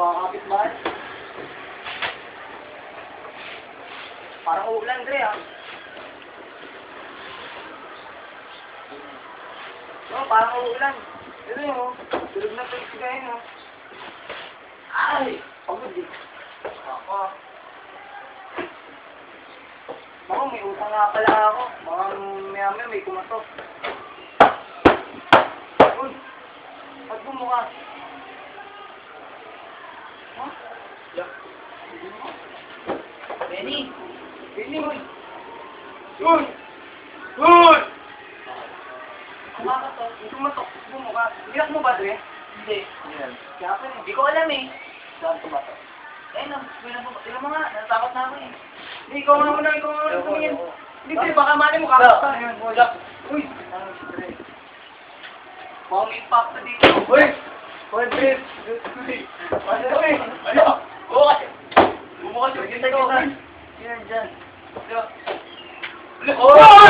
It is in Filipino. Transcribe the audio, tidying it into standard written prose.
Baka kapit bahay. Parang uulan, Dre, ah. Oh, parang uulan. Ito yun, oh. Tulog na tulog sigayin, oh. Ay! Pagod, eh. Ako. Ako, may utang nga pala ako. Mga maya-maya may kumatok. Uy! Ba't bumukas? Huh? Yeah. Benny! Benny, uy! Uy! Uy! Kumakatok. Kumatok. Bumukas. Iyak mo ba, Dre? Hindi. Kaya pa, hindi ko alam eh. Saan kumatok? Eh, ilan mo nga. Natakot na ako eh. Hindi, ikaw nga muna. Ikaw nga muna tumingin. Hindi, Dre. Baka mali mo kakasta. Uy! Ano si Dre? Baka may impacto dito. Uy! Uy, Dre! Uy! Ano? Oo kasi. Bumukas yung kita. Yan, dyan. Uy!